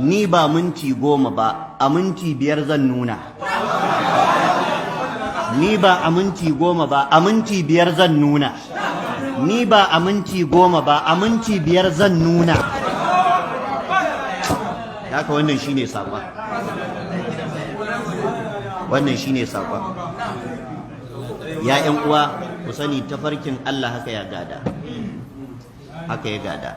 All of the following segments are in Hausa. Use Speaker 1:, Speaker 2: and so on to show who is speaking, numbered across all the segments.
Speaker 1: ni ba minti 10 ba, a minti 5 zan nuna. Ni ba a minti 10 ba, a minti 5 zan nuna. Ni ba a minti 10 ba, a minti 5 zan nuna. Haka wannan shine sakon. Wannan shine sakon. Ya ƴan uwa, ku sani tafarkin Allah haka ya gada. Haka ya gada.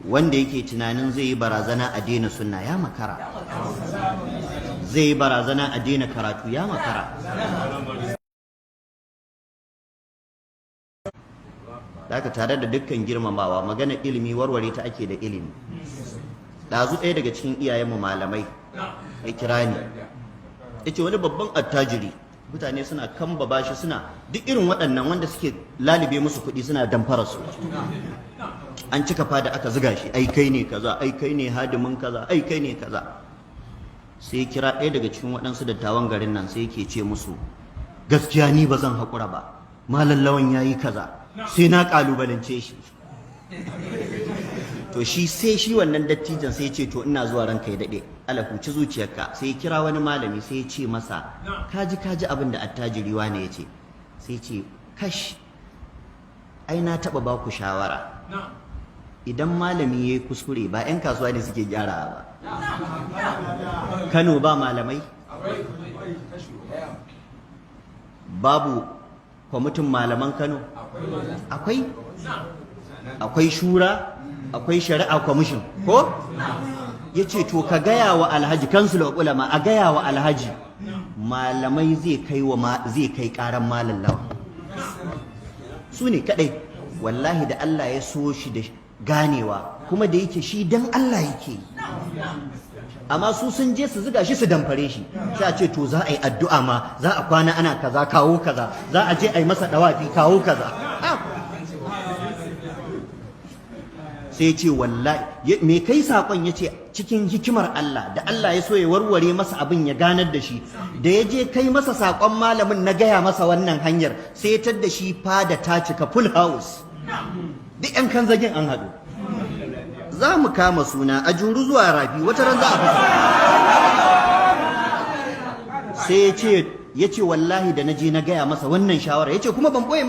Speaker 1: Wanda yake tunanin zai yi barazana a daina sunna ya makara, zai yi barazana a daina karatu ya makara. Daga tare da dukkan girmamawa, magana ilimi warware ta ake da ilimi. Ɗazu ɗaya daga cikin iyayenmu malamai ya kira ni, ya ce wani babban attajiri, mutane suna kamba bashi, suna duk irin waɗannan wanda suke lalube musu kuɗi suna damfara su. An cika fada aka ziga shi, ai kai ne kaza, ai kai ne hadimin kaza, ai kai ne kaza. Sai kira ɗaya daga cikin waɗansu dattawan garin nan sai yake ce musu, gaskiya ni ba zan haƙura ba, malam lawan ya yi kaza, sai na ƙalubalance shi. To shi sai shi wannan dattijan sai ya ce to ina zuwa ranka ya daɗe, ala huci zuciyarka. Sai ya kira wani malami sai ya ce masa, kaji abin da attajiri wane ya ce. Sai ce, kash, ai na taɓa ba ku shawara, idan malami ya yi kuskure ba 'yan kasuwa ne suke gyara ba. Kano ba malamai? Babu kwamitin malaman Kano? Akwai? Akwai shura? Akwai shari'a kwamishin ko? Ya ce to ka gaya wa alhaji, kansul ulama a gaya wa alhaji, malamai zai kai karan malam lawan. Su ne kadai. Wallahi da Allah ya so shi da ganewa, kuma da yake shi dan Allah yake. Amma su sun je su ziga shi su damfare shi, sai a ce to za a yi addu'a ma, za a kwana ana kaza kawo kaza, za a je a yi masa dawafi kawo kaza. Sai ce wallahi me kai sakon, yace cikin hikimar Allah da Allah ya so ya warware masa abin ya ganar da shi, da ya je kai masa sakon malamin na gaya masa wannan hanyar, sai ya tadda shi fada ta cika full house, duk yan kan zagin an haɗu. Za mu kama suna a juru zuwa rafi, wata ran za a fasa. Sai ya ce wallahi da na je na gaya masa wannan shawara, ya ce kuma ban ɓoye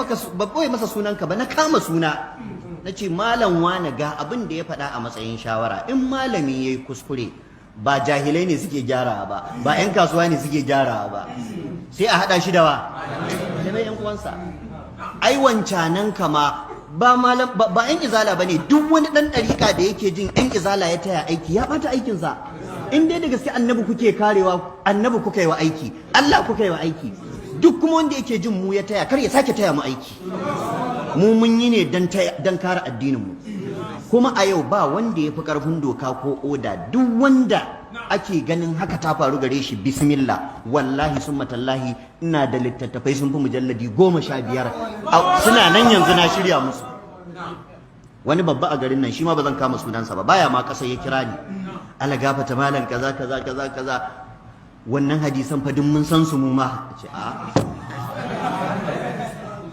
Speaker 1: masa sunanka ba, na kama suna. Na ce malam wane ga abin da ya faɗa a matsayin shawara, in malami ya yi kuskure ba jahilai ne suke gyara ba 'yan kasuwa ne suke gyara ba, sai a haɗa shi da wa da mai 'yan uwansa. Ai wancanan kama ba 'yan izala ba ne, duk wani ɗan ɗariƙa da yake jin 'yan izala ya taya aiki ya ɓata aikinsa. In dai da gaske annabi kuke karewa, annabi kuka yi wa aiki, Allah kuka yi wa aiki, duk kuma wanda yake jin mu ya taya, kar ya sake taya mu aiki. Mu mun yi ne don kare addininmu. Kuma a yau ba wanda ya fi ƙarfin doka ko oda, duk wanda ake ganin haka ta faru gare shi, bismillah, wallahi summa tallahi ina da littattafai sun fi mujalladi 15 suna nan yanzu na shirya musu. Wani babba a garin nan, shi ma ba zan kama sunansa ba, baya ma ƙasa, ya kira ni, ala gafata malam kaza kaza kaza kaza, wannan hadisan fa duk mun san su mu ma. Ce a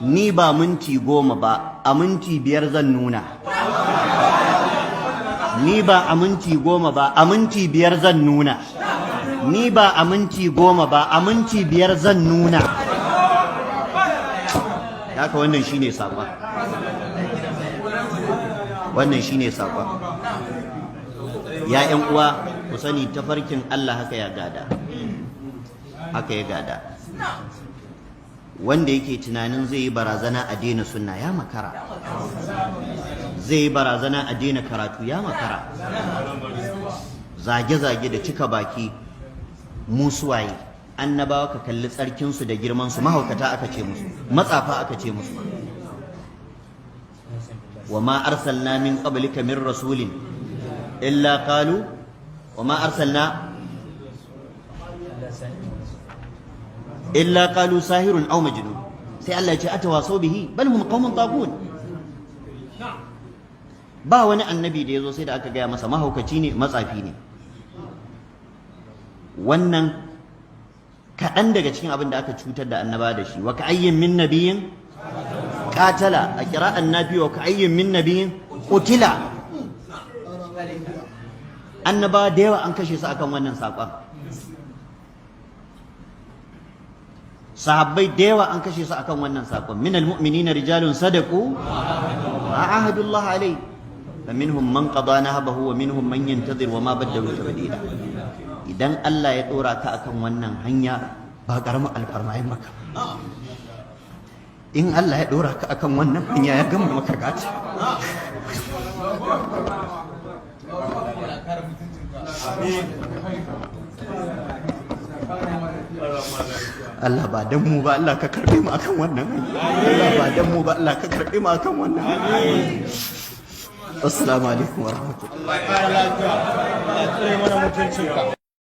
Speaker 1: ni ba minti 10 ba, a minti 5 zan nuna. Ni ba a minti 10 ba, a minti 5 zan nuna. Ni ba a minti 10 ba, a minti 5 zan nuna. Haka wannan shine sakon. Wannan shine sakon. Ya ƴan uwa, ku sani tafarkin Allah haka ya gada. Haka ya gada. Wanda yake tunanin zai yi barazana a daina sunna ya makara, zai yi barazana a daina karatu ya makara. Zage-zage da cika baki musuwaye, annabawa ka kalli tsarkinsu da girmansu, mahaukata aka ce musu, matsafa aka ce musu. wa ma arsalna min qablika min rasulin illa qalu wa ma arsalna illa qalu sahirun aw majnun. sai Allah ya ce atawasau bihi bal hum qaumun taghun. Ba wani annabi da yazo sai da aka gaya masa mahaukaci ne, matsafi ne. Wannan kaɗan daga cikin abin da aka cutar da annaba da shi. Wa ka'ayyin min nabiyyin qatala, a qira'an nafi wa ka'ayyin min nabiyyin qutila. annabawa da yawa an kashe su akan wannan saƙon, sahabbai da yawa an kashe su akan wannan saƙon. Minal mu'minina rijalun sadaqu ma ahadullah alai fa minhum man qada nahbahu wa minhum man yantazir wa ma badalu tabdila. Idan Allah ya dora ka akan wannan hanya ba karamin alfarma ya maka. In Allah ya dora ka akan wannan hanya ya gama maka gata. Allah ba dan mu ba Allah ka karbe mu akan wannan hanya. Allah ba dan mu ba Allah ka karbe mu akan wannan hanya. Assalamu alaikum wa rahmatullahi.